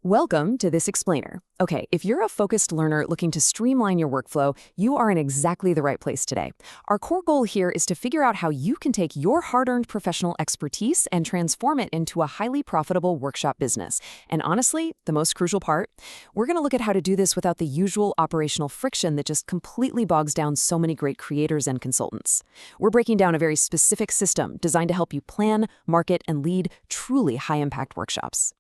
Welcome to this explainer. Okay, if you're a focused learner looking to streamline your workflow, you are in exactly the right place today. Our core goal here is to figure out how you can take your hard-earned professional expertise and transform it into a highly profitable workshop business. And honestly, the most crucial part, we're going to look at how to do this without the usual operational friction that just completely bogs down so many great creators and consultants. We're breaking down a very specific system designed to help you plan, market, and lead truly high-impact workshops.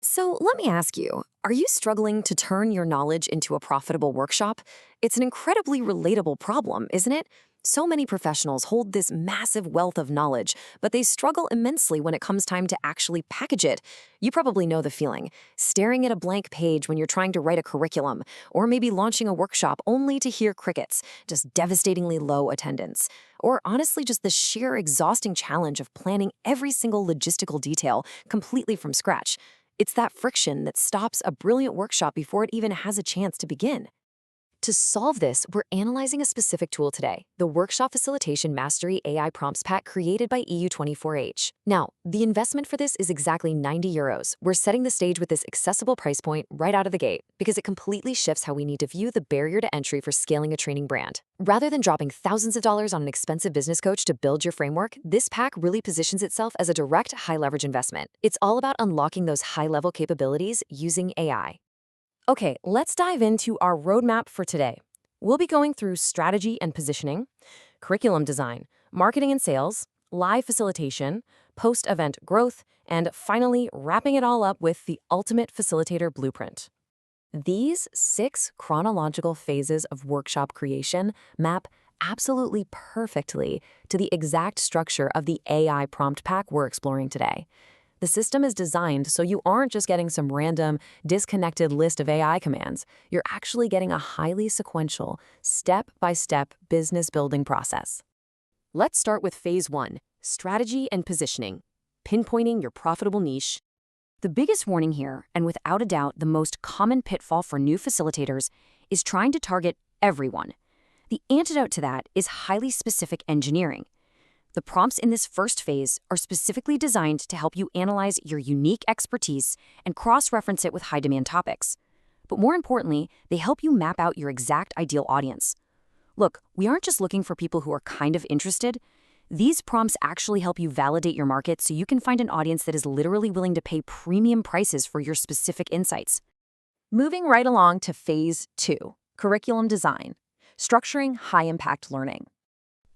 So let me ask you, are you struggling to turn your knowledge into a profitable workshop? It's an incredibly relatable problem, isn't it? So many professionals hold this massive wealth of knowledge, but they struggle immensely when it comes time to actually package it. You probably know the feeling, staring at a blank page when you're trying to write a curriculum, or maybe launching a workshop only to hear crickets, just devastatingly low attendance. Or honestly, just the sheer exhausting challenge of planning every single logistical detail completely from scratch. It's that friction that stops a brilliant workshop before it even has a chance to begin. To solve this, we're analyzing a specific tool today, the Workshop Facilitation Mastery AI Prompts Pack created by EU24H. Now, the investment for this is exactly €90. We're setting the stage with this accessible price point right out of the gate because it completely shifts how we need to view the barrier to entry for scaling a training brand. Rather than dropping thousands of dollars on an expensive business coach to build your framework, this pack really positions itself as a direct, high-leverage investment. It's all about unlocking those high-level capabilities using AI. Okay, let's dive into our roadmap for today. We'll be going through strategy and positioning, curriculum design, marketing and sales, live facilitation, post-event growth, and finally wrapping it all up with the ultimate facilitator blueprint. These 6 chronological phases of workshop creation map absolutely perfectly to the exact structure of the AI prompt pack we're exploring today. The system is designed so you aren't just getting some random, disconnected list of AI commands. You're actually getting a highly sequential, step-by-step business building process. Let's start with Phase 1, strategy and positioning, pinpointing your profitable niche. The biggest warning here, and without a doubt the most common pitfall for new facilitators, is trying to target everyone. The antidote to that is highly specific engineering. The prompts in this first phase are specifically designed to help you analyze your unique expertise and cross-reference it with high-demand topics. But more importantly, they help you map out your exact ideal audience. Look, we aren't just looking for people who are kind of interested. These prompts actually help you validate your market so you can find an audience that is literally willing to pay premium prices for your specific insights. Moving right along to Phase 2, curriculum design, structuring high-impact learning.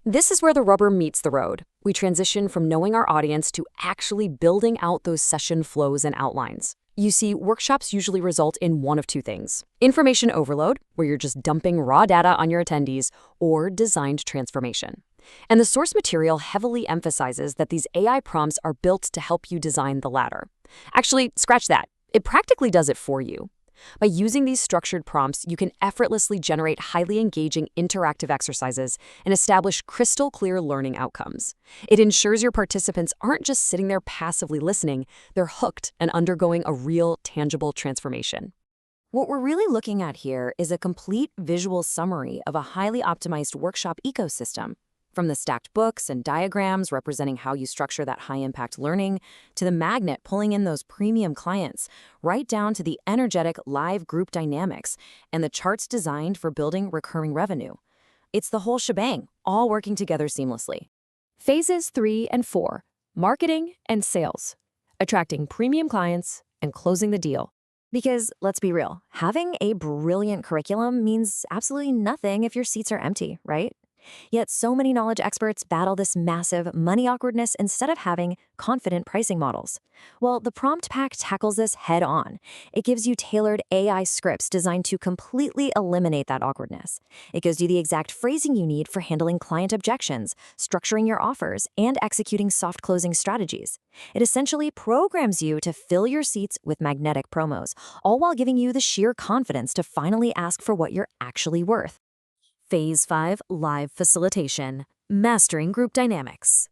This is where the rubber meets the road. We transition from knowing our audience to actually building out those session flows and outlines. You see, workshops usually result in one of two things: information overload, where you're just dumping raw data on your attendees, or designed transformation. And the source material heavily emphasizes that these AI prompts are built to help you design the latter. Actually, scratch that. It practically does it for you. By using these structured prompts, you can effortlessly generate highly engaging interactive exercises and establish crystal clear learning outcomes. It ensures your participants aren't just sitting there passively listening, they're hooked and undergoing a real, tangible transformation. What we're really looking at here is a complete visual summary of a highly optimized workshop ecosystem. From the stacked books and diagrams representing how you structure that high-impact learning, to the magnet pulling in those premium clients, right down to the energetic live group dynamics and the charts designed for building recurring revenue. It's the whole shebang, all working together seamlessly. Phases 3 and 4, marketing and sales, attracting premium clients and closing the deal. Because, let's be real, having a brilliant curriculum means absolutely nothing if your seats are empty, right? Yet so many knowledge experts battle this massive money awkwardness instead of having confident pricing models. Well, the prompt pack tackles this head on. It gives you tailored AI scripts designed to completely eliminate that awkwardness. It gives you the exact phrasing you need for handling client objections, structuring your offers, and executing soft closing strategies. It essentially programs you to fill your seats with magnetic promos, all while giving you the sheer confidence to finally ask for what you're actually worth. Phase 5, live facilitation, mastering group dynamics.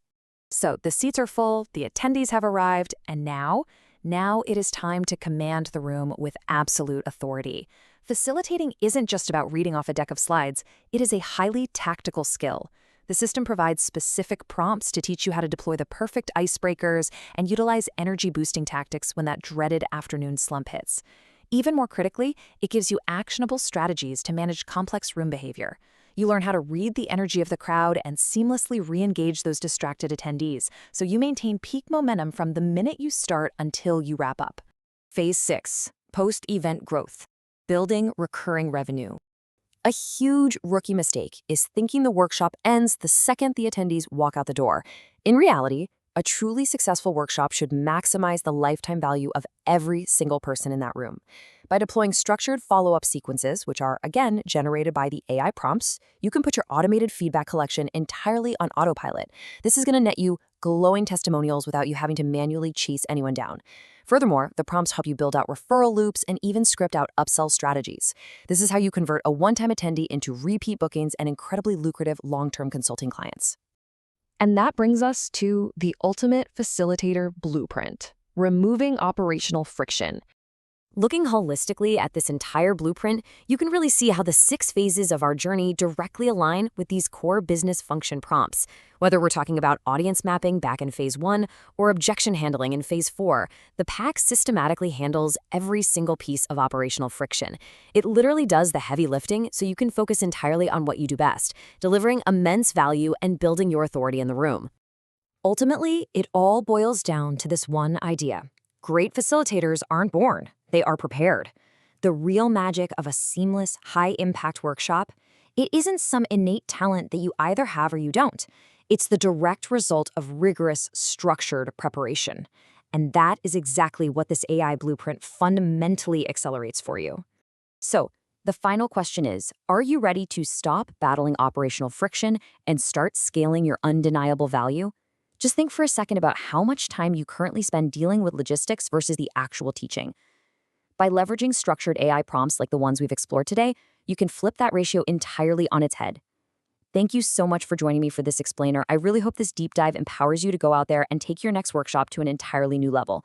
So the seats are full, the attendees have arrived, and now it is time to command the room with absolute authority. Facilitating isn't just about reading off a deck of slides, it is a highly tactical skill. The system provides specific prompts to teach you how to deploy the perfect icebreakers and utilize energy-boosting tactics when that dreaded afternoon slump hits. Even more critically, it gives you actionable strategies to manage complex room behavior. You learn how to read the energy of the crowd and seamlessly re-engage those distracted attendees, so you maintain peak momentum from the minute you start until you wrap up. Phase 6. Post-event growth. Building recurring revenue. A huge rookie mistake is thinking the workshop ends the second the attendees walk out the door. In reality, a truly successful workshop should maximize the lifetime value of every single person in that room. By deploying structured follow-up sequences, which are, again, generated by the AI prompts, you can put your automated feedback collection entirely on autopilot. This is going to net you glowing testimonials without you having to manually chase anyone down. Furthermore, the prompts help you build out referral loops and even script out upsell strategies. This is how you convert a one-time attendee into repeat bookings and incredibly lucrative long-term consulting clients. And that brings us to the ultimate facilitator blueprint, removing operational friction. Looking holistically at this entire blueprint, you can really see how the 6 phases of our journey directly align with these core business function prompts. Whether we're talking about audience mapping back in phase 1 or objection handling in phase 4, the pack systematically handles every single piece of operational friction. It literally does the heavy lifting so you can focus entirely on what you do best, delivering immense value and building your authority in the room. Ultimately, it all boils down to this one idea. Great facilitators aren't born, they are prepared. The real magic of a seamless, high-impact workshop, it isn't some innate talent that you either have or you don't. It's the direct result of rigorous, structured preparation. And that is exactly what this AI blueprint fundamentally accelerates for you. So, the final question is, are you ready to stop battling operational friction and start scaling your undeniable value? Just think for a second about how much time you currently spend dealing with logistics versus the actual teaching. By leveraging structured AI prompts like the ones we've explored today, you can flip that ratio entirely on its head. Thank you so much for joining me for this explainer. I really hope this deep dive empowers you to go out there and take your next workshop to an entirely new level.